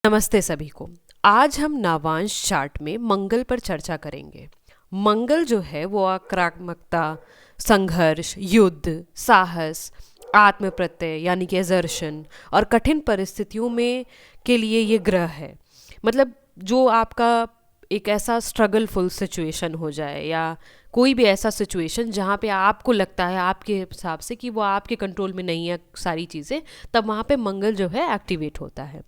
नमस्ते सभी को। आज हम नावांश चार्ट में मंगल पर चर्चा करेंगे। मंगल जो है वो आक्रामकता, संघर्ष, युद्ध, साहस, आत्म प्रत्यय यानी कि एजर्शन और कठिन परिस्थितियों में के लिए ये ग्रह है। मतलब जो आपका एक ऐसा स्ट्रगलफुल सिचुएशन हो जाए या कोई भी ऐसा सिचुएशन जहाँ पे आपको लगता है आपके हिसाब से कि वो आपके कंट्रोल में नहीं है सारी चीज़ें, तब वहाँ पे मंगल जो है एक्टिवेट होता है।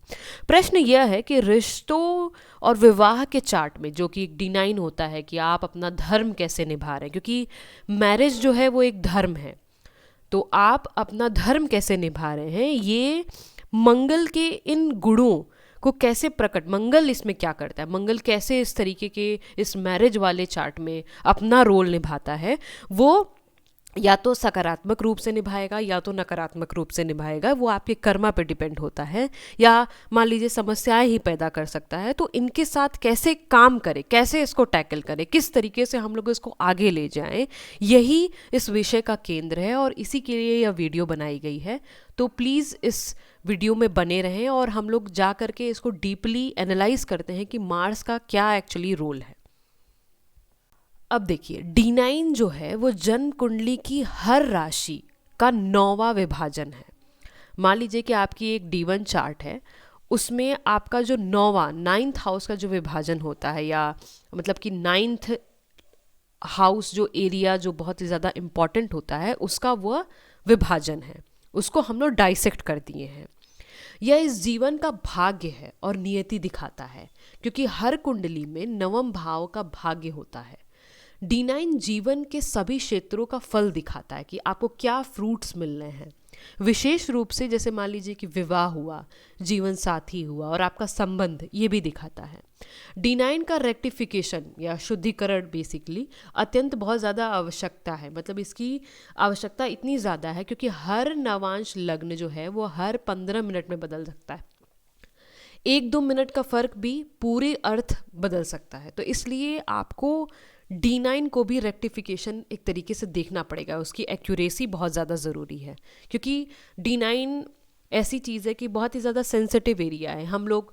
प्रश्न यह है कि रिश्तों और विवाह के चार्ट में जो कि एक D9 होता है कि आप अपना धर्म कैसे निभा रहे हैं, क्योंकि मैरिज जो है वो एक धर्म है, तो आप अपना धर्म कैसे निभा रहे हैं, ये मंगल के इन गुणों को कैसे प्रकट, मंगल इसमें क्या करता है, मंगल कैसे इस तरीके के इस मैरिज वाले चार्ट में अपना रोल निभाता है, वो या तो सकारात्मक रूप से निभाएगा या तो नकारात्मक रूप से निभाएगा। वो आपके कर्मा पे डिपेंड होता है, या मान लीजिए समस्याएं ही पैदा कर सकता है। तो इनके साथ कैसे काम करें, कैसे इसको टैकल करें, किस तरीके से हम लोग इसको आगे ले जाएं, यही इस विषय का केंद्र है और इसी के लिए यह वीडियो बनाई गई है। तो प्लीज़ इस वीडियो में बने रहें और हम लोग जा करके इसको डीपली एनालाइज करते हैं कि मार्स का क्या एक्चुअली रोल है। अब देखिए, D9 जो है वो जन्म कुंडली की हर राशि का 9वां विभाजन है। मान लीजिए कि आपकी एक D1 चार्ट है, उसमें आपका जो 9th हाउस का जो विभाजन होता है, या मतलब कि 9th हाउस जो एरिया जो बहुत ही ज़्यादा इम्पॉर्टेंट होता है, उसका वह विभाजन है। उसको हम लोग डाइसेक्ट कर दिए हैं। यह इस जीवन का भाग्य है और नियति दिखाता है, क्योंकि हर कुंडली में 9वें भाव का भाग्य होता है। D9 जीवन के सभी क्षेत्रों का फल दिखाता है कि आपको क्या फ्रूट्स मिलने हैं। विशेष रूप से जैसे मान लीजिए कि विवाह हुआ, जीवन साथी हुआ और आपका संबंध, ये भी दिखाता है। D9 का रेक्टिफिकेशन या शुद्धिकरण बेसिकली अत्यंत बहुत ज़्यादा आवश्यकता है। मतलब इसकी आवश्यकता इतनी ज़्यादा है क्योंकि हर नवांश लग्न जो है वो हर 15 मिनट में बदल सकता है। 1-2 मिनट का फर्क भी पूरे अर्थ बदल सकता है। तो इसलिए आपको D9 को भी रेक्टिफिकेशन एक तरीके से देखना पड़ेगा, उसकी एक्यूरेसी बहुत ज़्यादा ज़रूरी है, क्योंकि D9 ऐसी चीज़ है कि बहुत ही ज़्यादा सेंसिटिव एरिया है। हम लोग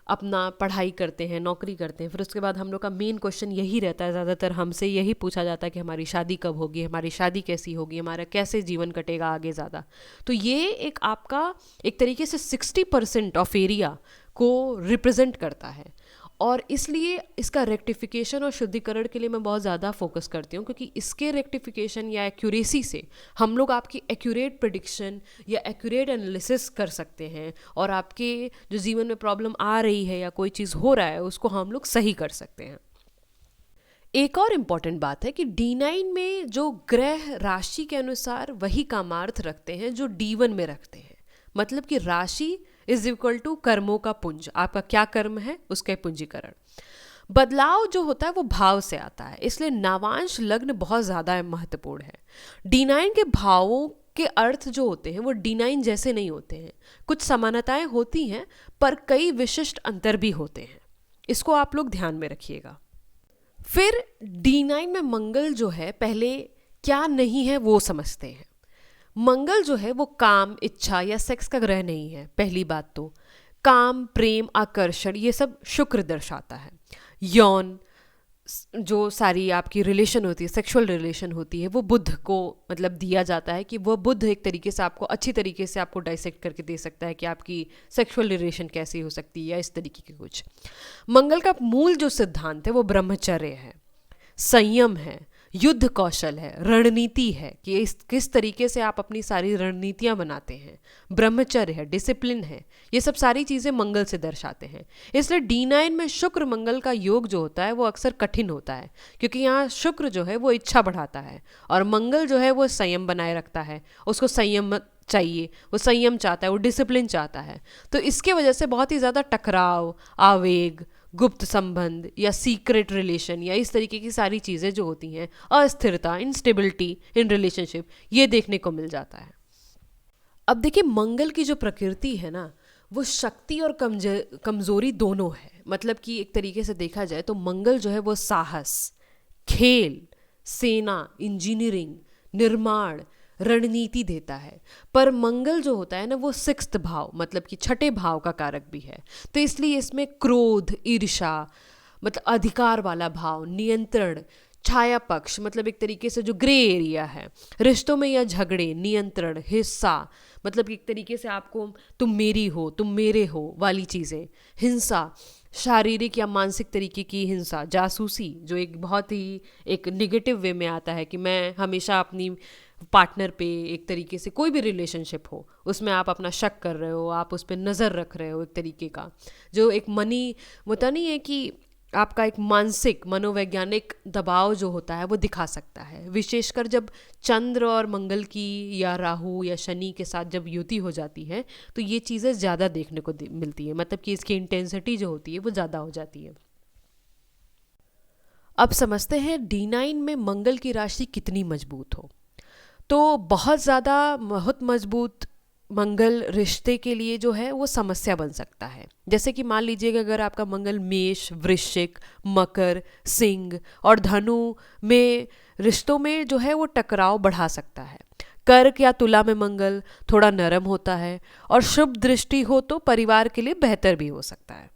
अपना पढ़ाई करते हैं, नौकरी करते हैं, फिर उसके बाद हम लोग का मेन क्वेश्चन यही रहता है, ज़्यादातर हमसे यही पूछा जाता है कि हमारी शादी कब होगी, हमारी शादी कैसी होगी, हमारा कैसे जीवन कटेगा आगे ज़्यादा। तो ये एक आपका एक तरीके से 60% ऑफ एरिया को रिप्रेजेंट करता है, और इसलिए इसका रेक्टिफिकेशन और शुद्धिकरण के लिए मैं बहुत ज़्यादा फोकस करती हूँ, क्योंकि इसके रेक्टिफिकेशन या एक्यूरेसी से हम लोग आपकी एक्यूरेट प्रेडिक्शन या एक्यूरेट एनालिसिस कर सकते हैं, और आपके जो जीवन में प्रॉब्लम आ रही है या कोई चीज़ हो रहा है उसको हम लोग सही कर सकते हैं। एक और इम्पॉर्टेंट बात है कि D9 में जो ग्रह राशि के अनुसार वही कामार्थ रखते हैं जो D1 में रखते हैं। मतलब कि राशि इज इक्वल टू कर्मों का पुंज, आपका क्या कर्म है उसका पूंजीकरण। बदलाव जो होता है वो भाव से आता है, इसलिए नावांश लग्न बहुत ज़्यादा महत्वपूर्ण है। D9 के भावों के अर्थ जो होते हैं वो D9 जैसे नहीं होते हैं। कुछ समानताएं होती हैं पर कई विशिष्ट अंतर भी होते हैं, इसको आप लोग ध्यान में रखिएगा। फिर D9 में मंगल जो है, पहले क्या नहीं है वो समझते हैं। मंगल जो है वो काम, इच्छा या सेक्स का ग्रह नहीं है। पहली बात तो काम, प्रेम, आकर्षण ये सब शुक्र दर्शाता है। यौन जो सारी आपकी रिलेशन होती है, सेक्सुअल रिलेशन होती है, वो बुध को मतलब दिया जाता है कि वो बुध एक तरीके से आपको अच्छी तरीके से आपको डाइसेक्ट करके दे सकता है कि आपकी सेक्सुअल रिलेशन कैसी हो सकती है या इस तरीके के कुछ। मंगल का मूल जो सिद्धांत है वो ब्रह्मचर्य है, संयम है, युद्ध कौशल है, रणनीति है कि किस तरीके से आप अपनी सारी रणनीतियां बनाते हैं, ब्रह्मचर्य है, डिसिप्लिन है, ये सब सारी चीज़ें मंगल से दर्शाते हैं। इसलिए D9 में शुक्र मंगल का योग जो होता है वो अक्सर कठिन होता है, क्योंकि यहाँ शुक्र जो है वो इच्छा बढ़ाता है और मंगल जो है वो संयम बनाए रखता है। उसको संयम चाहिए, वो संयम चाहता है, वो डिसिप्लिन चाहता है। तो इसके वजह से बहुत ही ज़्यादा टकराव, आवेग, गुप्त संबंध या सीक्रेट रिलेशन या इस तरीके की सारी चीज़ें जो होती हैं, अस्थिरता, इंस्टेबिलिटी इन रिलेशनशिप, ये देखने को मिल जाता है। अब देखिए, मंगल की जो प्रकृति है ना, वो शक्ति और कमजोरी दोनों है। मतलब कि एक तरीके से देखा जाए तो मंगल जो है वो साहस, खेल, सेना, इंजीनियरिंग, निर्माण, रणनीति देता है। पर मंगल जो होता है ना वो सिक्स्थ भाव मतलब कि छठे भाव का कारक भी है। तो इसलिए इसमें क्रोध, ईर्ष्या, मतलब अधिकार वाला भाव, नियंत्रण, छाया पक्ष मतलब एक तरीके से जो ग्रे एरिया है, रिश्तों में या झगड़े, नियंत्रण, हिस्सा मतलब कि एक तरीके से आपको तुम मेरी हो, तुम मेरे हो वाली चीज़ें, हिंसा, शारीरिक या मानसिक तरीके की हिंसा, जासूसी जो एक बहुत ही एक निगेटिव वे में आता है कि मैं हमेशा अपनी पार्टनर पे एक तरीके से कोई भी रिलेशनशिप हो उसमें आप अपना शक कर रहे हो, आप उस पर नज़र रख रहे हो, एक तरीके का जो एक मनी होता नहीं है कि आपका एक मानसिक मनोवैज्ञानिक दबाव जो होता है वो दिखा सकता है। विशेषकर जब चंद्र और मंगल की या राहु या शनि के साथ जब युति हो जाती है तो ये चीज़ें ज़्यादा देखने को मिलती है, मतलब कि इसकी इंटेंसिटी जो होती है वो ज़्यादा हो जाती है। अब समझते हैं D9 में मंगल की राशि कितनी मजबूत हो। तो बहुत ज़्यादा बहुत मजबूत मंगल रिश्ते के लिए जो है वो समस्या बन सकता है। जैसे कि मान लीजिए कि अगर आपका मंगल मेष, वृश्चिक, मकर, सिंह और धनु में रिश्तों में जो है वो टकराव बढ़ा सकता है। कर्क या तुला में मंगल थोड़ा नरम होता है और शुभ दृष्टि हो तो परिवार के लिए बेहतर भी हो सकता है।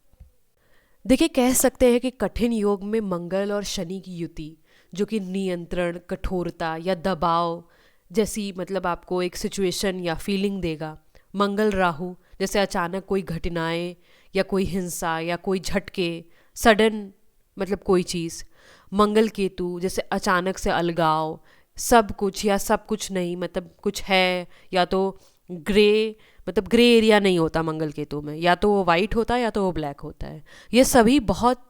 देखिए, कह सकते हैं कि कठिन योग में मंगल और शनि की युति जो कि नियंत्रण, कठोरता या दबाव जैसी मतलब आपको एक सिचुएशन या फीलिंग देगा। मंगल राहु जैसे अचानक कोई घटनाएं या कोई हिंसा या कोई झटके, सडन मतलब कोई चीज़। मंगल केतु जैसे अचानक से अलगाव, सब कुछ या सब कुछ नहीं, मतलब कुछ है या तो ग्रे, मतलब ग्रे एरिया नहीं होता मंगल केतु में, या तो वो वाइट होता है या तो वो ब्लैक होता है। ये सभी बहुत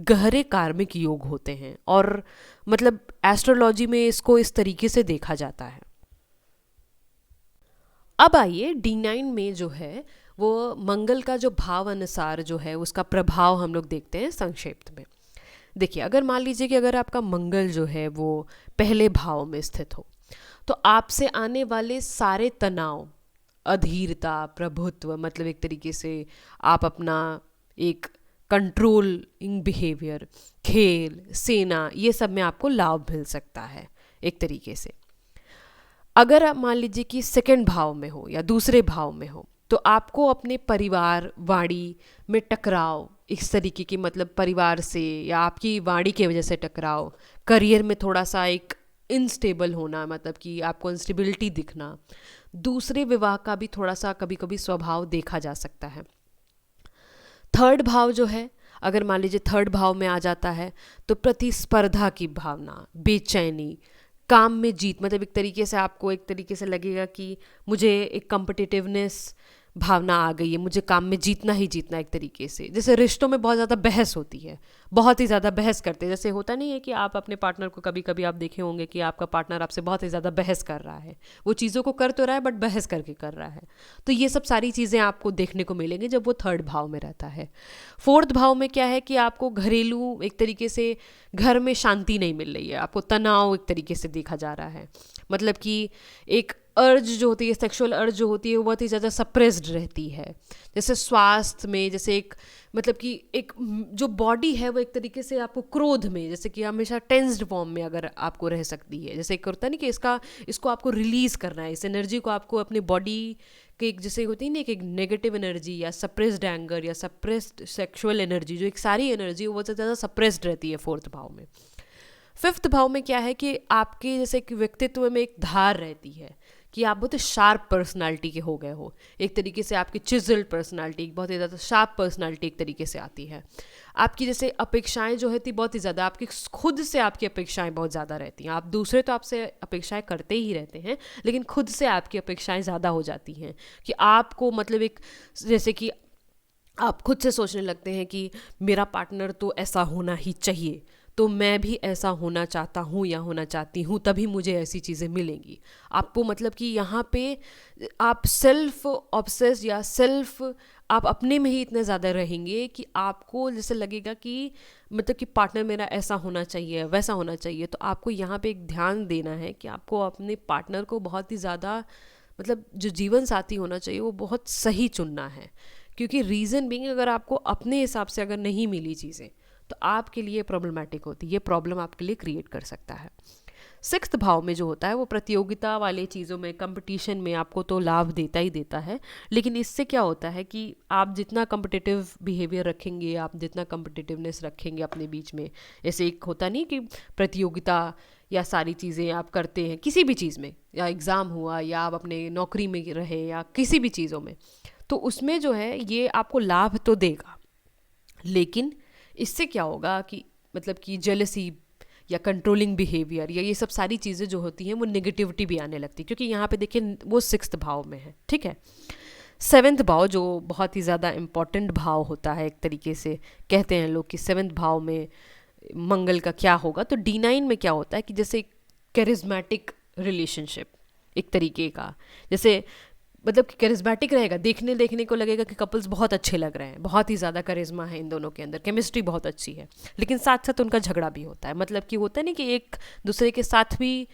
गहरे कार्मिक योग होते हैं और मतलब एस्ट्रोलॉजी में इसको इस तरीके से देखा जाता है। अब आइए D9 में जो है वो मंगल का जो भाव अनुसार जो है उसका प्रभाव हम लोग देखते हैं संक्षेप में। देखिए, अगर मान लीजिए कि अगर आपका मंगल जो है वो पहले भाव में स्थित हो तो आपसे आने वाले सारे तनाव, अधीरता, प्रभुत्व मतलब एक तरीके से आप अपना एक कंट्रोलिंग बिहेवियर, खेल, सेना, ये सब में आपको लाभ मिल सकता है एक तरीके से। अगर आप मान लीजिए कि सेकंड भाव में हो या दूसरे भाव में हो तो आपको अपने परिवार वाणी में टकराव, इस तरीके की मतलब परिवार से या आपकी वाणी की वजह से टकराव, करियर में थोड़ा सा एक इनस्टेबल होना मतलब कि आपको इंस्टेबिलिटी दिखना, दूसरे विवाह का भी थोड़ा सा कभी कभी स्वभाव देखा जा सकता है। थर्ड भाव जो है, अगर मान लीजिए थर्ड भाव में आ जाता है तो प्रतिस्पर्धा की भावना, बेचैनी, काम में जीत मतलब एक तरीके से आपको एक तरीके से लगेगा कि मुझे एक कम्पिटिटिवनेस भावना आ गई है, मुझे काम में जीतना ही जीतना एक तरीके से। जैसे रिश्तों में बहुत ज़्यादा बहस होती है, बहुत ही ज़्यादा बहस करते हैं। जैसे होता नहीं है कि आप अपने पार्टनर को कभी कभी आप देखे होंगे कि आपका पार्टनर आपसे बहुत ही ज़्यादा बहस कर रहा है, वो चीज़ों को कर तो रहा है बट बहस करके कर रहा है। तो ये सब सारी चीज़ें आपको देखने को मिलेंगी जब वो थर्ड भाव में रहता है। फोर्थ भाव में क्या है कि आपको घरेलू एक तरीके से घर में शांति नहीं मिल रही है, आपको तनाव एक तरीके से देखा जा रहा है। मतलब कि एक अर्ज जो होती है, सेक्सुअल अर्ज जो होती है वो बहुत ही ज़्यादा सप्रेस्ड रहती है। जैसे स्वास्थ्य में जैसे एक मतलब कि एक जो बॉडी है वो एक तरीके से आपको क्रोध में जैसे कि हमेशा टेंस्ड फॉर्म में अगर आपको रह सकती है। जैसे एक होता नहीं कि इसको आपको रिलीज़ करना है, इस एनर्जी को आपको अपनी बॉडी के एक जैसे होती है ना कि एक नेगेटिव एनर्जी या सप्रेस्ड एंगर या सप्रेस्ड सेक्सुअल एनर्जी, जो एक सारी एनर्जी वो बहुत ज़्यादा सप्रेस्ड रहती है फोर्थ भाव में। फिफ्थ भाव में क्या है कि आपके जैसे एक व्यक्तित्व में एक धार रहती है कि आप बहुत शार्प पर्सनालिटी के हो गए हो, एक तरीके से आपकी चिजल्ड पर्सनालिटी, बहुत ही ज़्यादा शार्प पर्सनालिटी एक तरीके से आती है। आपकी जैसे अपेक्षाएं जो होती बहुत ही ज़्यादा, आपकी खुद से आपकी अपेक्षाएं बहुत ज़्यादा रहती हैं। आप दूसरे तो आपसे अपेक्षाएं करते ही रहते हैं लेकिन खुद से आपकी अपेक्षाएं ज़्यादा हो जाती हैं कि आपको मतलब एक जैसे कि आप खुद से सोचने लगते हैं कि मेरा पार्टनर तो ऐसा होना ही चाहिए, तो मैं भी ऐसा होना चाहता हूँ या होना चाहती हूँ, तभी मुझे ऐसी चीज़ें मिलेंगी। आपको मतलब कि यहाँ पे आप सेल्फ ऑब्सेस या सेल्फ आप अपने में ही इतने ज़्यादा रहेंगे कि आपको जैसे लगेगा कि मतलब कि पार्टनर मेरा ऐसा होना चाहिए, वैसा होना चाहिए। तो आपको यहाँ पे एक ध्यान देना है कि आपको अपने पार्टनर को बहुत ही ज़्यादा मतलब जो जीवन साथी होना चाहिए वो बहुत सही चुनना है। क्योंकि रीज़न बीइंग अगर आपको अपने हिसाब से अगर नहीं मिली चीज़ें तो आपके लिए प्रॉब्लमेटिक होती है, ये प्रॉब्लम आपके लिए क्रिएट कर सकता है। सिक्स्थ भाव में जो होता है वो प्रतियोगिता वाले चीज़ों में, कंपटीशन में आपको तो लाभ देता ही देता है। लेकिन इससे क्या होता है कि आप जितना कम्पिटिटिव बिहेवियर रखेंगे, आप जितना कम्पिटिटिवनेस रखेंगे अपने बीच में, जैसे एक होता नहीं कि प्रतियोगिता या सारी चीज़ें आप करते हैं किसी भी चीज़ में, या एग्ज़ाम हुआ या आप अपने नौकरी में रहे या किसी भी चीज़ों में, तो उसमें जो है ये आपको लाभ तो देगा, लेकिन इससे क्या होगा कि मतलब कि जेलसी या कंट्रोलिंग बिहेवियर या ये सब सारी चीज़ें जो होती हैं वो नेगेटिविटी भी आने लगती है, क्योंकि यहाँ पे देखिए वो सिक्स्थ भाव में है, ठीक है। सेवेंथ भाव जो बहुत ही ज़्यादा इम्पॉर्टेंट भाव होता है, एक तरीके से कहते हैं लोग कि सेवेंथ भाव में मंगल का क्या होगा, तो D9 में क्या होता है कि जैसे कैरिज्मेटिक रिलेशनशिप, एक तरीके का जैसे मतलब कि कैरिज्मेटिक रहेगा, देखने को लगेगा कि कपल्स बहुत अच्छे लग रहे हैं, बहुत ही ज़्यादा करिश्मा है इन दोनों के अंदर, केमिस्ट्री बहुत अच्छी है, लेकिन साथ साथ उनका झगड़ा भी होता है। मतलब कि होता है नहीं कि एक दूसरे के साथ भी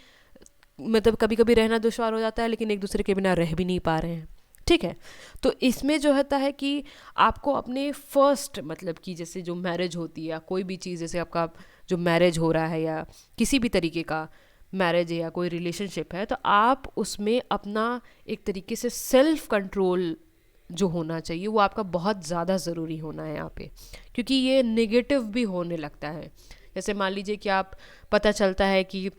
मतलब कभी कभी रहना दुश्वार हो जाता है, लेकिन एक दूसरे के बिना रह भी नहीं पा रहे हैं, ठीक है। तो इसमें जो होता है कि आपको अपने फर्स्ट मतलब कि जैसे जो मैरिज होती है या कोई भी चीज़, जैसे आपका जो मैरिज हो रहा है या किसी भी तरीके का मैरिज है या कोई रिलेशनशिप है, तो आप उसमें अपना एक तरीके से सेल्फ कंट्रोल जो होना चाहिए वो आपका बहुत ज़्यादा ज़रूरी होना है यहाँ पे, क्योंकि ये नेगेटिव भी होने लगता है। जैसे मान लीजिए कि आप पता चलता है कि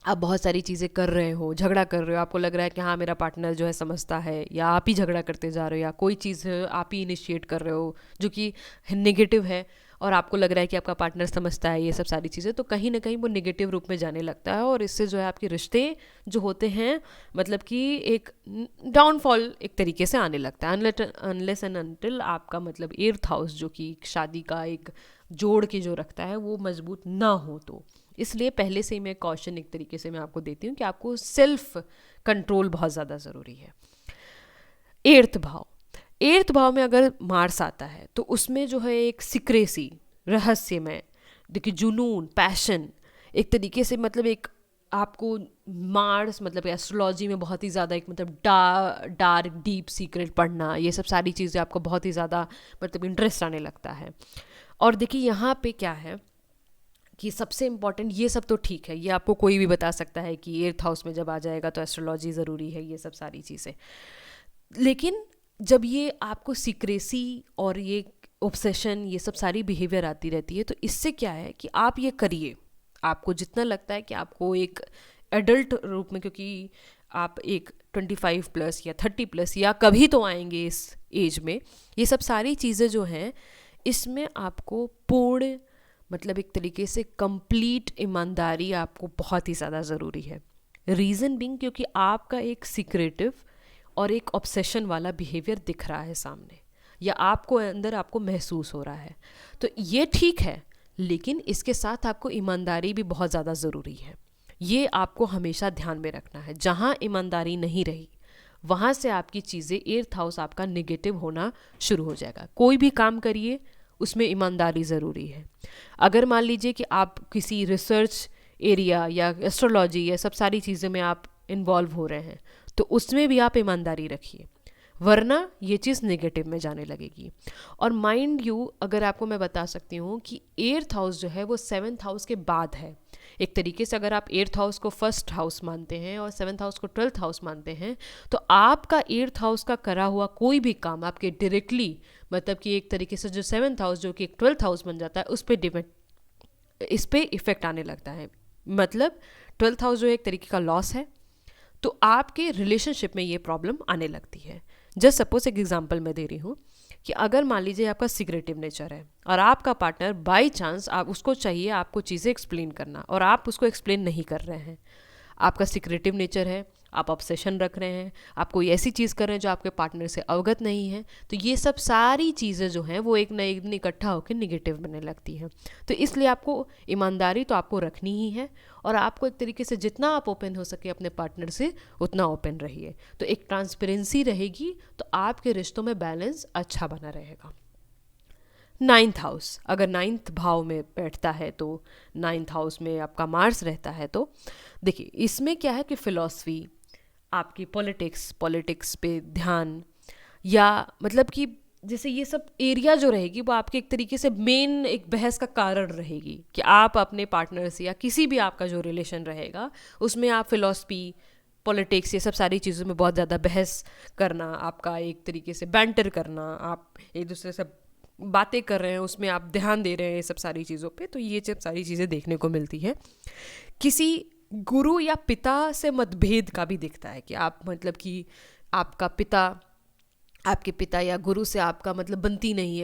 आप बहुत सारी चीज़ें कर रहे हो, झगड़ा कर रहे हो, आपको लग रहा है कि हाँ मेरा पार्टनर जो है समझता है, या आप ही झगड़ा करते जा रहे हो, या कोई चीज़ आप ही इनिशिएट कर रहे हो जो कि नेगेटिव है, और आपको लग रहा है कि आपका पार्टनर समझता है ये सब सारी चीज़ें, तो कहीं ना कहीं वो नेगेटिव रूप में जाने लगता है, और इससे जो है आपके रिश्ते जो होते हैं मतलब कि एक डाउनफॉल एक तरीके से आने लगता है, अनलेस एंड अनटिल आपका मतलब एर्थ हाउस जो कि शादी का एक जोड़ के जो रखता है वो मजबूत ना हो। तो इसलिए पहले से ही मैं कॉशन एक तरीके से मैं आपको देती हूँ कि आपको सेल्फ कंट्रोल बहुत ज़्यादा ज़रूरी है। एर्थ भाव में अगर मार्स आता है तो उसमें जो है एक सिक्रेसी, रहस्यमय, देखिए जुनून, पैशन, एक तरीके से मतलब एक आपको मार्स मतलब एस्ट्रोलॉजी में बहुत ही ज़्यादा एक मतलब डार्क डीप सीक्रेट पढ़ना, ये सब सारी चीज़ें आपको बहुत ही ज़्यादा मतलब इंटरेस्ट आने लगता है। और देखिए यहाँ पे क्या है कि सबसे इम्पॉर्टेंट, ये सब तो ठीक है, ये आपको कोई भी बता सकता है कि एर्थ हाउस में जब आ जाएगा तो एस्ट्रोलॉजी ज़रूरी है, ये सब सारी चीज़ें, लेकिन जब ये आपको सीक्रेसी और ये ऑब्सेशन ये सब सारी बिहेवियर आती रहती है, तो इससे क्या है कि आप ये करिए, आपको जितना लगता है कि आपको एक एडल्ट रूप में, क्योंकि आप एक 25 प्लस या 30 प्लस या कभी तो आएंगे इस एज में, ये सब सारी चीज़ें जो हैं इसमें आपको पूर्ण मतलब एक तरीके से कंप्लीट ईमानदारी आपको बहुत ही ज़्यादा ज़रूरी है। रीज़न बिंग क्योंकि आपका एक सीक्रेटिव और एक ऑब्सेशन वाला बिहेवियर दिख रहा है सामने, या आपको अंदर आपको महसूस हो रहा है, तो ये ठीक है, लेकिन इसके साथ आपको ईमानदारी भी बहुत ज़्यादा ज़रूरी है। ये आपको हमेशा ध्यान में रखना है। जहाँ ईमानदारी नहीं रही वहाँ से आपकी चीज़ें, एर्थ हाउस आपका निगेटिव होना शुरू हो जाएगा। कोई भी काम करिए उसमें ईमानदारी ज़रूरी है। अगर मान लीजिए कि आप किसी रिसर्च एरिया या एस्ट्रोलॉजी या सब सारी चीज़ें में आप इन्वॉल्व हो रहे हैं, तो उसमें भी आप ईमानदारी रखिए, वरना ये चीज़ नेगेटिव में जाने लगेगी। और माइंड यू, अगर आपको मैं बता सकती हूँ कि एर्थ हाउस जो है वो सेवन्थ हाउस के बाद है। एक तरीके से अगर आप एर्थ हाउस को फर्स्ट हाउस मानते हैं और सेवन्थ हाउस को 12th हाउस मानते हैं, तो आपका एर्थ हाउस का करा हुआ कोई भी काम आपके डायरेक्टली मतलब कि एक तरीके से जो सेवन्थ हाउस जो कि एक 12th हाउस बन जाता है उस पर डिपेंड, इस पर इफेक्ट आने लगता है। मतलब 12th हाउस जो एक तरीके का लॉस है, तो आपके रिलेशनशिप में ये प्रॉब्लम आने लगती है। जस्ट सपोज एक एग्जांपल मैं दे रही हूँ कि अगर मान लीजिए आपका सिक्रेटिव नेचर है और आपका पार्टनर बाय चांस आप उसको चाहिए आपको चीज़ें एक्सप्लेन करना और आप उसको एक्सप्लेन नहीं कर रहे हैं, आपका सिक्रेटिव नेचर है, आप ऑब्सेशन रख रहे हैं, आप कोई ऐसी चीज़ कर रहे हैं जो आपके पार्टनर से अवगत नहीं है, तो ये सब सारी चीज़ें जो हैं वो एक न एक दिन इकट्ठा होकर निगेटिव बनने लगती हैं। तो इसलिए आपको ईमानदारी तो आपको रखनी ही है, और आपको एक तरीके से जितना आप ओपन हो सके अपने पार्टनर से उतना ओपन रहिए, तो एक ट्रांसपेरेंसी रहेगी, तो आपके रिश्तों में बैलेंस अच्छा बना रहेगा। 9th हाउस, अगर 9th भाव में बैठता है तो 9th हाउस में आपका मार्स रहता है, तो देखिए इसमें क्या है कि फिलॉसफी, आपकी पॉलिटिक्स पे ध्यान, या मतलब कि जैसे ये सब एरिया जो रहेगी वो आपके एक तरीके से मेन एक बहस का कारण रहेगी कि आप अपने पार्टनर से या किसी भी आपका जो रिलेशन रहेगा उसमें आप फिलॉसफी, पॉलिटिक्स, ये सब सारी चीज़ों में बहुत ज़्यादा बहस करना, आपका एक तरीके से बैंटर करना, आप एक दूसरे से बातें कर रहे हैं उसमें आप ध्यान दे रहे हैं ये सब सारी चीज़ों पे, तो ये सब सारी चीज़ें देखने को मिलती है। किसी गुरु या पिता से मतभेद का भी दिखता है कि आप मतलब कि आपका पिता, आपके पिता या गुरु से आपका मतलब बनती नहीं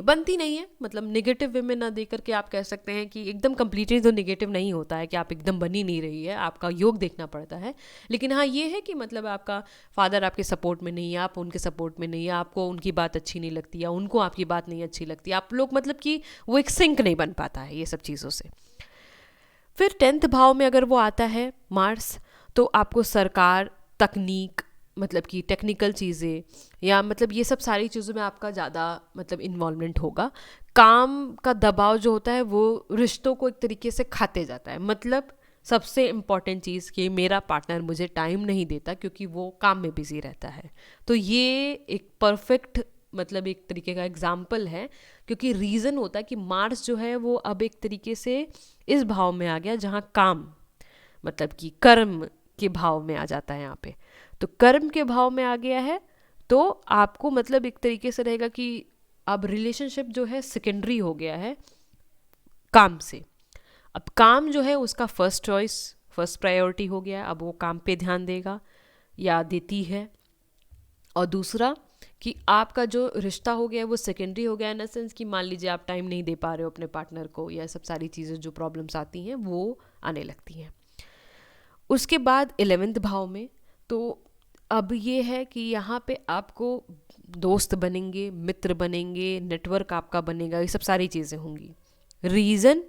है मतलब नेगेटिव वे में ना दे करके आप कह सकते हैं कि एकदम कंप्लीटली तो नेगेटिव नहीं होता है कि आप एकदम बनी नहीं रही है, आपका योग देखना पड़ता है। लेकिन हाँ ये है कि मतलब आपका फादर आपके सपोर्ट में नहीं है, आप उनके सपोर्ट में नहीं है, आपको उनकी बात अच्छी नहीं लगती या उनको आपकी बात नहीं अच्छी लगती, आप लोग मतलब कि वो एक सिंक नहीं बन पाता है ये सब चीज़ों से। फिर 10th भाव में अगर वो आता है मार्स, तो आपको सरकार, तकनीक, मतलब कि टेक्निकल चीज़ें या मतलब ये सब सारी चीज़ों में आपका ज़्यादा मतलब इन्वॉल्वमेंट होगा। काम का दबाव जो होता है वो रिश्तों को एक तरीके से खाते जाता है। मतलब सबसे इम्पॉर्टेंट चीज़ कि मेरा पार्टनर मुझे टाइम नहीं देता क्योंकि वो काम में बिजी रहता है। तो ये एक परफेक्ट मतलब एक तरीके का एग्जाम्पल है, क्योंकि रीज़न होता है कि मार्स जो है वो अब एक तरीके से इस भाव में आ गया जहाँ काम मतलब कि कर्म के भाव में आ जाता है यहाँ पे। तो कर्म के भाव में आ गया है तो आपको मतलब एक तरीके से रहेगा कि अब रिलेशनशिप जो है सेकेंडरी हो गया है काम से। अब काम जो है उसका फर्स्ट चॉइस, फर्स्ट प्रायोरिटी हो गया है, अब वो काम पे ध्यान देगा या देती है। और दूसरा कि आपका जो रिश्ता हो गया है वो सेकेंडरी हो गया है, इन सेंस कि मान लीजिए आप टाइम नहीं दे पा रहे हो अपने पार्टनर को, या सब सारी चीज़ें जो प्रॉब्लम्स आती हैं वो आने लगती हैं। उसके बाद 11th भाव में तो अब ये है कि यहाँ पे आपको दोस्त बनेंगे, मित्र बनेंगे, नेटवर्क आपका बनेगा, ये सब सारी चीज़ें होंगी। रीज़न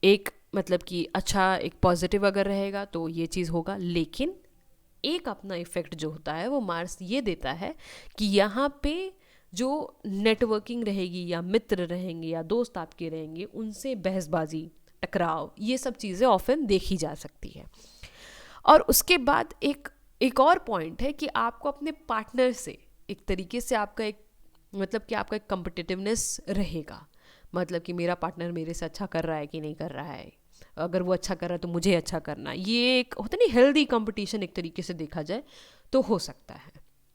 एक मतलब कि अच्छा एक पॉजिटिव अगर रहेगा तो ये चीज़ होगा, लेकिन एक अपना इफ़ेक्ट जो होता है वो मार्स ये देता है कि यहाँ पे जो नेटवर्किंग रहेगी या मित्र रहेंगे या दोस्त आपके रहेंगे उनसे बहसबाजी, टकराव, ये सब चीज़ें ऑफन देखी जा सकती है। और उसके बाद एक और पॉइंट है कि आपको अपने पार्टनर से एक तरीके से आपका एक मतलब कि आपका एक कम्पिटिटिवनेस रहेगा। मतलब कि मेरा पार्टनर मेरे से अच्छा कर रहा है कि नहीं कर रहा है, अगर वो अच्छा कर रहा है तो मुझे अच्छा करना, ये एक होता नहीं हेल्दी कंपटीशन एक तरीके से देखा जाए तो हो सकता है,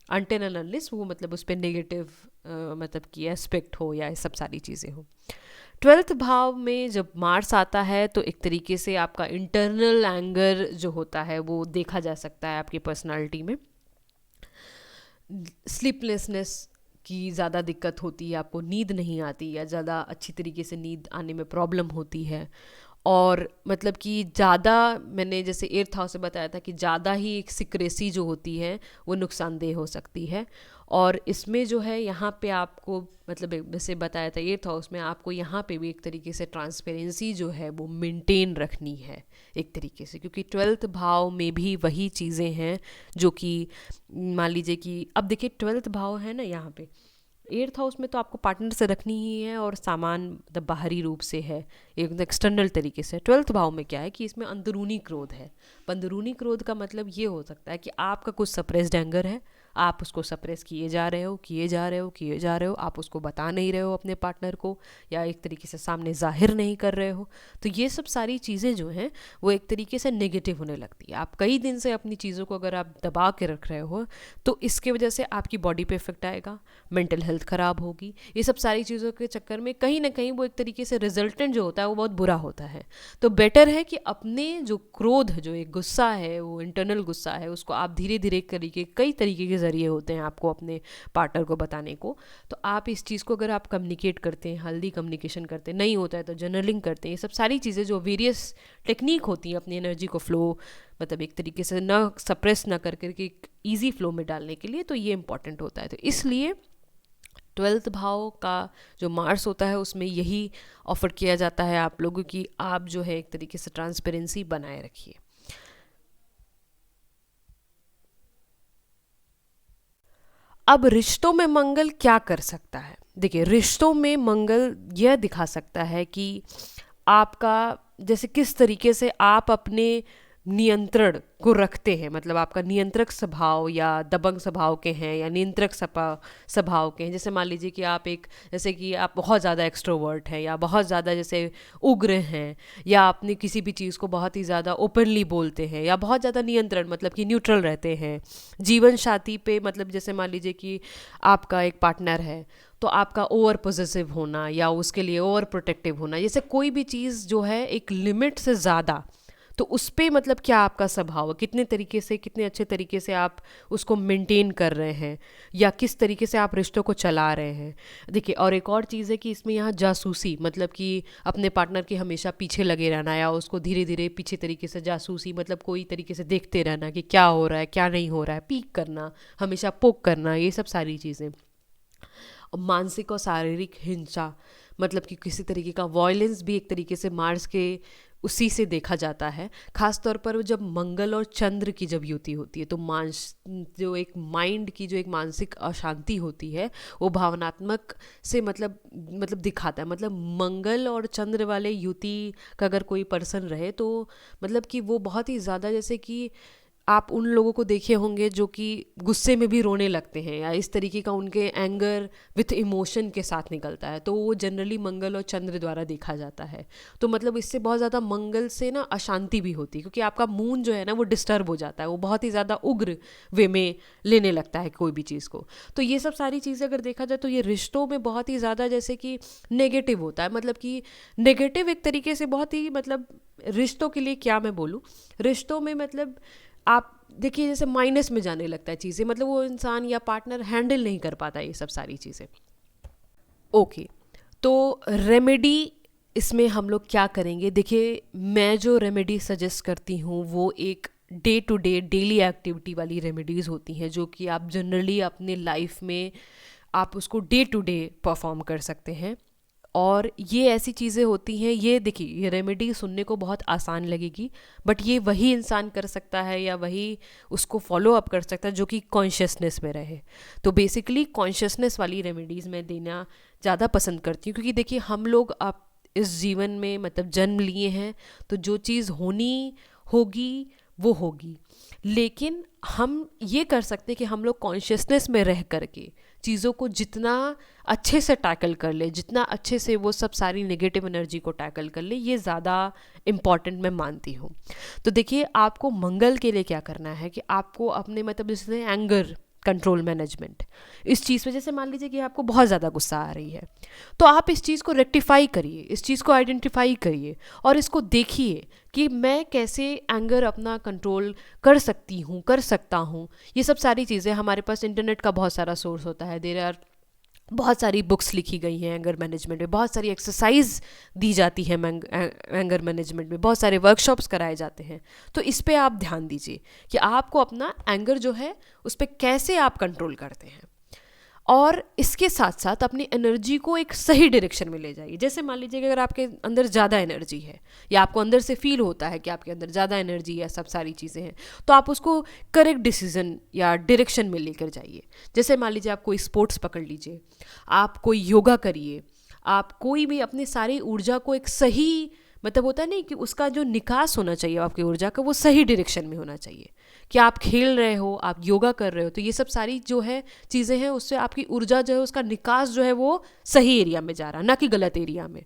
अनटिल एंड अनलेस वो मतलब उस पर नेगेटिव मतलब कि एस्पेक्ट हो या ये सब सारी चीज़ें हो। 12th भाव में जब मार्स आता है तो एक तरीके से आपका इंटरनल एंगर जो होता है वो देखा जा सकता है आपकी पर्सनालिटी में। स्लीपलेसनेस की ज़्यादा दिक्कत होती है, आपको नींद नहीं आती या ज़्यादा अच्छी तरीके से नींद आने में प्रॉब्लम होती है। और मतलब कि ज़्यादा, मैंने जैसे 8th हाउस से बताया था कि ज़्यादा ही एक सिक्रेसी जो होती है वो नुकसानदेह हो सकती है। और इसमें जो है यहाँ पे आपको मतलब जैसे बताया था 8th हाउस में आपको यहाँ पे भी एक तरीके से ट्रांसपेरेंसी जो है वो मेंटेन रखनी है एक तरीके से, क्योंकि 12th भाव में भी वही चीज़ें हैं जो कि मान लीजिए कि अब देखिए 12th भाव है ना यहाँ पे, 8th हाउस में तो आपको पार्टनर से रखनी ही है और सामान मतलब बाहरी रूप से है एक एक्सटर्नल तरीके से। 12th भाव में क्या है कि इसमें अंदरूनी क्रोध है। अंदरूनी क्रोध का मतलब ये हो सकता है कि आपका कुछ सप्रेस्ड एंगर है, आप उसको सप्रेस किए जा रहे हो, आप उसको बता नहीं रहे हो अपने पार्टनर को या एक तरीके से सामने जाहिर नहीं कर रहे हो। तो ये सब सारी चीज़ें जो हैं वो एक तरीके से नेगेटिव होने लगती है। आप कई दिन से अपनी चीज़ों को अगर आप दबा के रख रहे हो तो इसके वजह से आपकी बॉडी पे इफेक्ट आएगा, मेंटल हेल्थ ख़राब होगी। ये सब सारी चीज़ों के चक्कर में कहीं ना कहीं वो एक तरीके से रिजल्टेंट जो होता है वो बहुत बुरा होता है। तो बेटर है कि अपने जो क्रोध, जो एक गुस्सा है, वो इंटरनल गुस्सा है, उसको आप धीरे धीरे करके कई तरीके के ज़रिए होते हैं आपको अपने पार्टनर को बताने को। तो आप इस चीज़ को अगर आप कम्युनिकेट करते हैं, हेल्दी कम्युनिकेशन करते हैं, नहीं होता है तो जर्नलिंग करते हैं, ये सब सारी चीज़ें जो वेरियस टेक्निक होती हैं अपनी एनर्जी को फ्लो मतलब एक तरीके से ना सप्रेस ना कर करके एक ईजी फ्लो में डालने के लिए, तो ये इंपॉर्टेंट होता है। तो इसलिए 12th भाव का जो मार्स होता है उसमें यही ऑफर किया जाता है आप लोगों की, आप जो है एक तरीके से ट्रांसपेरेंसी बनाए रखिए। अब रिश्तों में मंगल क्या कर सकता है? देखिए, रिश्तों में मंगल यह दिखा सकता है कि आपका जैसे किस तरीके से आप अपने नियंत्रण को रखते हैं, मतलब आपका नियंत्रक स्वभाव या दबंग स्वभाव के हैं या नियंत्रक स्वभाव के हैं। जैसे मान लीजिए कि आप एक, जैसे कि आप बहुत ज़्यादा एक्सट्रोवर्ट हैं या बहुत ज़्यादा जैसे उग्र हैं, या अपनी किसी भी चीज़ को बहुत ही ज़्यादा ओपनली बोलते हैं, या बहुत ज़्यादा नियंत्रण मतलब कि न्यूट्रल रहते हैं जीवन साथी पे। मतलब जैसे मान लीजिए कि आपका एक पार्टनर है, तो आपका ओवर पोजेसिव होना या उसके लिए ओवर प्रोटेक्टिव होना, जैसे कोई भी चीज़ जो है एक लिमिट से ज़्यादा, तो उस पे मतलब क्या आपका स्वभाव है, कितने तरीके से, कितने अच्छे तरीके से आप उसको मेंटेन कर रहे हैं, या किस तरीके से आप रिश्तों को चला रहे हैं। देखिए, और एक और चीज़ है कि इसमें यहाँ जासूसी, मतलब कि अपने पार्टनर के हमेशा पीछे लगे रहना या उसको धीरे धीरे पीछे तरीके से जासूसी, मतलब कोई तरीके से देखते रहना कि क्या हो रहा है क्या नहीं हो रहा है, पीक करना, हमेशा पोक करना, ये सब सारी चीज़ें। और मानसिक और शारीरिक हिंसा, मतलब कि किसी तरीके का वॉयलेंस भी एक तरीके से मार्स के उसी से देखा जाता है। खास तौर पर वो जब मंगल और चंद्र की जब युति होती है, तो जो एक माइंड की जो एक मानसिक अशांति होती है, वो भावनात्मक से मतलब दिखाता है। मतलब मंगल और चंद्र वाले युति का अगर कोई पर्सन रहे, तो मतलब कि वो बहुत ही ज़्यादा, जैसे कि आप उन लोगों को देखे होंगे जो कि गुस्से में भी रोने लगते हैं, या इस तरीके का उनके एंगर विथ इमोशन के साथ निकलता है, तो वो जनरली मंगल और चंद्र द्वारा देखा जाता है। तो मतलब इससे बहुत ज़्यादा मंगल से ना अशांति भी होती है, क्योंकि आपका मून जो है ना वो डिस्टर्ब हो जाता है, वो बहुत ही ज़्यादा उग्र वे में लेने लगता है कोई भी चीज़ को। तो ये सब सारी चीज़ें अगर देखा जाए, तो ये रिश्तों में बहुत ही ज़्यादा जैसे कि नेगेटिव होता है। मतलब कि नेगेटिव एक तरीके से बहुत ही, मतलब रिश्तों के लिए क्या मैं बोलूँ, रिश्तों में मतलब आप देखिए जैसे माइनस में जाने लगता है चीज़ें, मतलब वो इंसान या पार्टनर हैंडल नहीं कर पाता ये सब सारी चीज़ें। ओके, तो रेमेडी इसमें हम लोग क्या करेंगे। देखिए, मैं जो रेमेडी सजेस्ट करती हूँ वो एक day to day daily activity वाली रेमेडीज़ होती हैं, जो कि आप जनरली अपने लाइफ में आप उसको डे टू डे परफॉर्म कर सकते हैं। और ये ऐसी चीज़ें होती हैं, ये देखिए, ये रेमेडी सुनने को बहुत आसान लगेगी, बट ये वही इंसान कर सकता है या वही उसको फॉलो अप कर सकता है जो कि कॉन्शियसनेस में रहे। तो बेसिकली कॉन्शियसनेस वाली रेमेडीज़ मैं देना ज़्यादा पसंद करती हूँ, क्योंकि देखिए हम लोग आप इस जीवन में मतलब जन्म लिए हैं, तो जो चीज़ होनी होगी वो होगी, लेकिन हम ये कर सकते हैं कि हम लोग कॉन्शियसनेस में रह करके चीज़ों को जितना अच्छे से टैकल कर ले, जितना अच्छे से वो सब सारी नेगेटिव एनर्जी को टैकल कर ले, ये ज़्यादा इम्पॉर्टेंट मैं मानती हूँ। तो देखिए, आपको मंगल के लिए क्या करना है कि आपको अपने मतलब जैसे एंगर कंट्रोल मैनेजमेंट, इस चीज़ में जैसे मान लीजिए कि आपको बहुत ज़्यादा गुस्सा आ रही है, तो आप इस चीज़ को रेक्टिफाई करिए, इस चीज़ को आइडेंटिफाई करिए और इसको देखिए कि मैं कैसे एंगर अपना कंट्रोल कर सकती हूँ, कर सकता हूँ। ये सब सारी चीज़ें, हमारे पास इंटरनेट का बहुत सारा सोर्स होता है, देयर आर बहुत सारी बुक्स लिखी गई हैं एंगर मैनेजमेंट में, बहुत सारी एक्सरसाइज दी जाती है एंगर मैनेजमेंट में, बहुत सारे वर्कशॉप्स कराए जाते हैं। तो इस पे आप ध्यान दीजिए कि आपको अपना एंगर जो है उस पर कैसे आप कंट्रोल करते हैं, और इसके साथ साथ अपनी एनर्जी को एक सही डायरेक्शन में ले जाइए। जैसे मान लीजिए कि अगर आपके अंदर ज़्यादा एनर्जी है, या आपको अंदर से फील होता है कि आपके अंदर ज़्यादा एनर्जी है, सब सारी चीज़ें हैं, तो आप उसको करेक्ट डिसीजन या डायरेक्शन में लेकर जाइए। जैसे मान लीजिए आप कोई स्पोर्ट्स पकड़ लीजिए, आप कोई योगा करिए, आप कोई भी अपनी सारी ऊर्जा को एक सही, मतलब होता है नहीं कि उसका जो निकास होना चाहिए आपकी ऊर्जा का, वो सही डायरेक्शन में होना चाहिए। कि आप खेल रहे हो, आप योगा कर रहे हो, तो ये सब सारी जो है चीज़ें हैं, उससे आपकी ऊर्जा जो है उसका निकास जो है वो सही एरिया में जा रहा है, ना कि गलत एरिया में।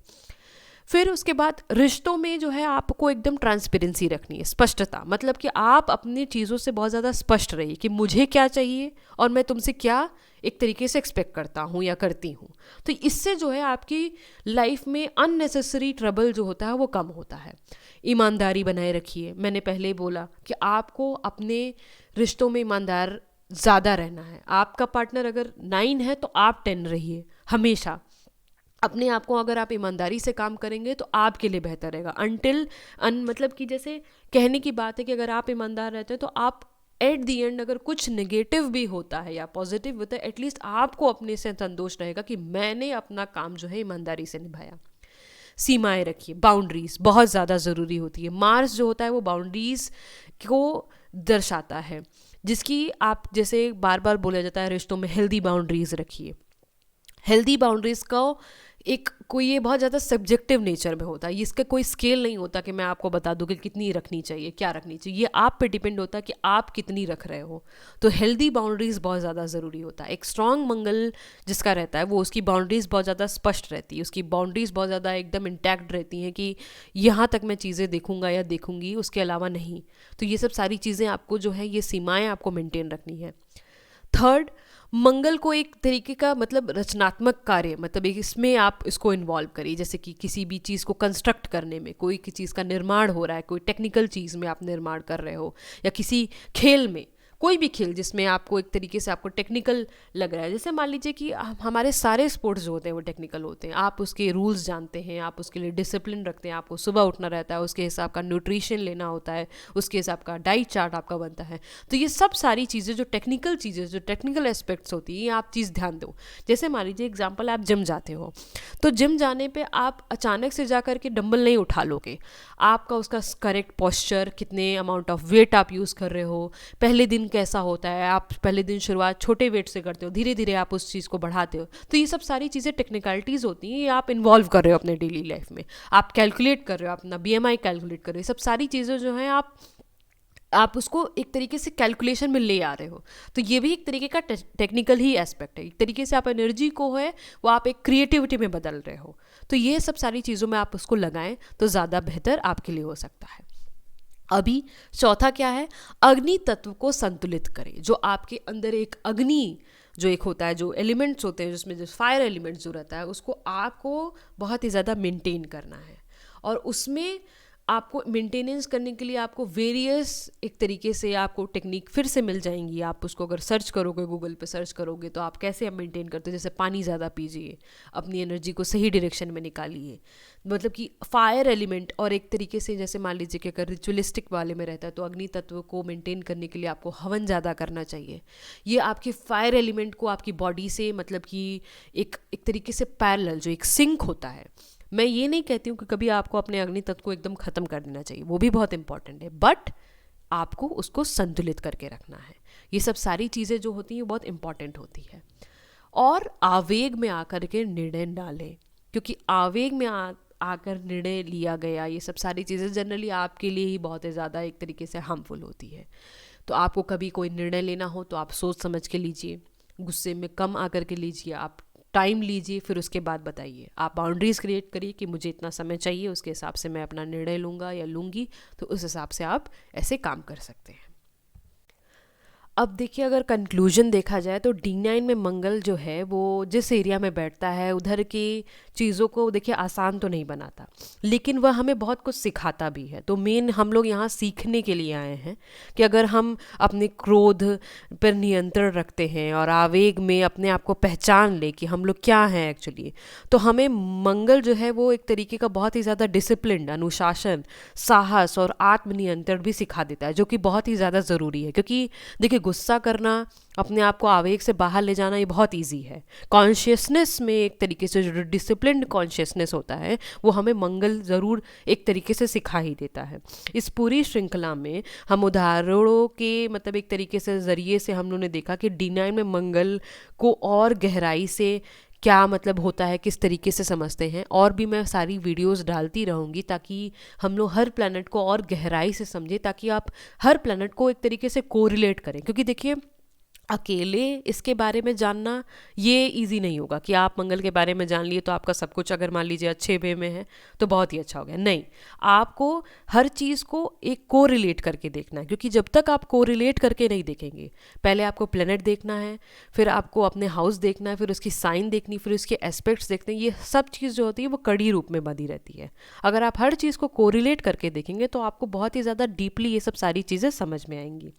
फिर उसके बाद रिश्तों में जो है आपको एकदम ट्रांसपेरेंसी रखनी है, स्पष्टता, मतलब कि आप अपनी चीज़ों से बहुत ज़्यादा स्पष्ट रहिए कि मुझे क्या चाहिए और मैं तुमसे क्या एक तरीके से एक्सपेक्ट करता हूँ या करती हूँ। तो इससे जो है आपकी लाइफ में अननेसेसरी ट्रबल जो होता है वो कम होता है। ईमानदारी बनाए रखिए, मैंने पहले ही बोला कि आपको अपने रिश्तों में ईमानदार ज़्यादा रहना है। आपका पार्टनर अगर 9 है तो आप 10 रहिए हमेशा। अपने आप को अगर आप ईमानदारी से काम करेंगे तो आपके लिए बेहतर रहेगा। मतलब कि जैसे कहने की बात है कि अगर आप ईमानदार रहते हैं तो आप एट दी एंड अगर कुछ नेगेटिव भी होता है या पॉजिटिव होता है, एटलीस्ट आपको अपने से संतोष रहेगा कि मैंने अपना काम जो है ईमानदारी से निभाया। सीमाएं रखिए, बाउंड्रीज बहुत ज़्यादा ज़रूरी होती है। मार्स जो होता है वो बाउंड्रीज को दर्शाता है, जिसकी आप जैसे बार बार बोला जाता है रिश्तों में हेल्दी बाउंड्रीज रखिए। हेल्दी बाउंड्रीज को एक कोई ये बहुत ज़्यादा सब्जेक्टिव नेचर में होता है, इसका कोई स्केल नहीं होता कि मैं आपको बता दूँ कि कितनी रखनी चाहिए, क्या रखनी चाहिए। ये आप पे डिपेंड होता है कि आप कितनी रख रहे हो। तो हेल्दी बाउंड्रीज बहुत ज़्यादा ज़रूरी होता है। एक स्ट्रॉन्ग मंगल जिसका रहता है वो उसकी बाउंड्रीज बहुत ज़्यादा स्पष्ट रहती है, उसकी बाउंड्रीज बहुत ज़्यादा एकदम इंटैक्ट रहती हैं कि यहाँ तक मैं चीज़ें देखूंगा या देखूंगी, उसके अलावा नहीं। तो ये सब सारी चीज़ें आपको जो है ये सीमाएँ आपको मेंटेन रखनी है। थर्ड, मंगल को एक तरीके का मतलब रचनात्मक कार्य, मतलब एक इसमें आप इसको इन्वॉल्व करिए, जैसे कि किसी भी चीज़ को कंस्ट्रक्ट करने में, कोई की चीज़ का निर्माण हो रहा है, कोई टेक्निकल चीज़ में आप निर्माण कर रहे हो, या किसी खेल में, कोई भी खेल जिसमें आपको एक तरीके से आपको टेक्निकल लग रहा है। जैसे मान लीजिए कि हमारे सारे स्पोर्ट्स जो होते हैं वो टेक्निकल होते हैं, आप उसके रूल्स जानते हैं, आप उसके लिए डिसिप्लिन रखते हैं, आपको सुबह उठना रहता है, उसके हिसाब का न्यूट्रिशन लेना होता है, उसके हिसाब का डाइट चार्ट आपका बनता है। तो ये सब सारी चीज़ें जो टेक्निकल चीज़ें, जो टेक्निकल एस्पेक्ट्स होती हैं, ये आप चीज़ ध्यान दो। जैसे मान लीजिए एग्जाम्पल, आप जिम जाते हो, तो जिम जाने पर आप अचानक से जा कर के डंबल नहीं उठा लोगे। आपका उसका करेक्ट पॉस्चर, कितने अमाउंट ऑफ वेट आप यूज़ कर रहे हो, पहले दिन कैसा होता है, आप पहले दिन शुरुआत छोटे वेट से करते हो, धीरे धीरे आप उस चीज़ को बढ़ाते हो। तो ये सब सारी चीज़ें टेक्निकलिटीज़ होती हैं, ये आप इन्वॉल्व कर रहे हो अपने डेली लाइफ में। आप कैलकुलेट कर रहे हो, अपना BMI कैलकुलेट कर रहे हो, सब सारी चीज़ें जो हैं आप उसको एक तरीके से कैलकुलेशन में ले आ रहे हो। तो ये भी एक तरीके का टेक्निकल ही एस्पेक्ट है। एक तरीके से आप एनर्जी को है वो आप एक क्रिएटिविटी में बदल रहे हो। तो ये सब सारी चीज़ों में आप उसको लगाएं तो ज़्यादा बेहतर आपके लिए हो सकता है। अभी चौथा क्या है, अग्नि तत्व को संतुलित करें। जो आपके अंदर एक अग्नि जो एक होता है, जो एलिमेंट्स होते हैं जिसमें जो फायर एलिमेंट्स जो रहता है, उसको आपको बहुत ही ज़्यादा मेंटेन करना है। और उसमें आपको मेंटेनेंस करने के लिए आपको वेरियस एक तरीके से आपको टेक्निक फिर से मिल जाएंगी। आप उसको अगर सर्च करोगे, गूगल पे सर्च करोगे, तो आप कैसे मेंटेन करते हो। जैसे पानी ज़्यादा पीजिए, अपनी एनर्जी को सही डायरेक्शन में निकालिए, मतलब कि फायर एलिमेंट। और एक तरीके से जैसे मान लीजिए कि अगर रिचुअलिस्टिक वाले में रहता है तो अग्नि तत्व को मेंटेन करने के लिए आपको हवन ज़्यादा करना चाहिए। ये आपके फायर एलिमेंट को आपकी बॉडी से मतलब कि एक तरीके से पैरेलल जो एक सिंक होता है। मैं ये नहीं कहती हूँ कि कभी आपको अपने अग्नि तत्व को एकदम ख़त्म कर देना चाहिए, वो भी बहुत इंपॉर्टेंट है, बट आपको उसको संतुलित करके रखना है। ये सब सारी चीज़ें जो होती हैं बहुत इंपॉर्टेंट होती है। और आवेग में आकर के निर्णय ना लें, क्योंकि आवेग में आकर निर्णय लिया गया, ये सब सारी चीज़ें जनरली आपके लिए ही बहुत ही ज़्यादा एक तरीके से हार्मफुल होती है। तो आपको कभी कोई निर्णय लेना हो तो आप सोच समझ के लीजिए, गुस्से में कम आकर के लीजिए, आप टाइम लीजिए, फिर उसके बाद बताइए। आप बाउंड्रीज़ क्रिएट करिए कि मुझे इतना समय चाहिए, उसके हिसाब से मैं अपना निर्णय लूँगा या लूँगी। तो उस हिसाब से आप ऐसे काम कर सकते हैं। अब देखिए, अगर कंक्लूजन देखा जाए तो D9 में मंगल जो है वो जिस एरिया में बैठता है उधर की चीज़ों को देखिए आसान तो नहीं बनाता, लेकिन वह हमें बहुत कुछ सिखाता भी है। तो मेन हम लोग यहाँ सीखने के लिए आए हैं कि अगर हम अपने क्रोध पर नियंत्रण रखते हैं और आवेग में अपने आप को पहचान ले कि हम लोग क्या हैं एक्चुअली, तो हमें मंगल जो है वो एक तरीके का बहुत ही ज़्यादा डिसिप्लिन, अनुशासन, साहस और आत्मनियंत्रण भी सिखा देता है, जो कि बहुत ही ज़्यादा ज़रूरी है। क्योंकि देखिए, गुस्सा करना, अपने आप को आवेग से बाहर ले जाना, ये बहुत इजी है। कॉन्शियसनेस में एक तरीके से जो डिसिप्लिन्ड कॉन्शियसनेस होता है वो हमें मंगल ज़रूर एक तरीके से सिखा ही देता है। इस पूरी श्रृंखला में हम उदाहरणों के मतलब एक तरीके से ज़रिए से हम लोगों ने देखा कि D9 में मंगल को और गहराई से क्या मतलब होता है, किस तरीके से समझते हैं। और भी मैं सारी वीडियोस डालती रहूँगी ताकि हम लोग हर प्लैनेट को और गहराई से समझें, ताकि आप हर प्लैनेट को एक तरीके से कोरिलेट करें। क्योंकि देखिए, अकेले इसके बारे में जानना ये इजी नहीं होगा कि आप मंगल के बारे में जान लिए तो आपका सब कुछ अगर मान लीजिए अच्छे वे में है तो बहुत ही अच्छा हो गया। नहीं, आपको हर चीज़ को एक को रिलेट करके देखना है। क्योंकि जब तक आप को रिलेट करके नहीं देखेंगे, पहले आपको प्लेनेट देखना है, फिर आपको अपने हाउस देखना है, फिर उसकी साइन देखनी, फिर उसके एस्पेक्ट्स देखते हैं। ये सब चीज़ जो होती है वो कड़ी रूप में बंधी रहती है। अगर आप हर चीज़ को को रिलेट करके देखेंगे तो आपको बहुत ही ज़्यादा डीपली ये सब सारी चीज़ें समझ में आएंगी।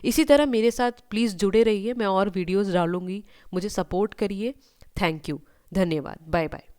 इसी तरह मेरे साथ प्लीज़ जुड़े रहिए, मैं और वीडियोस डालूंगी, मुझे सपोर्ट करिए। थैंक यू, धन्यवाद, बाय बाय।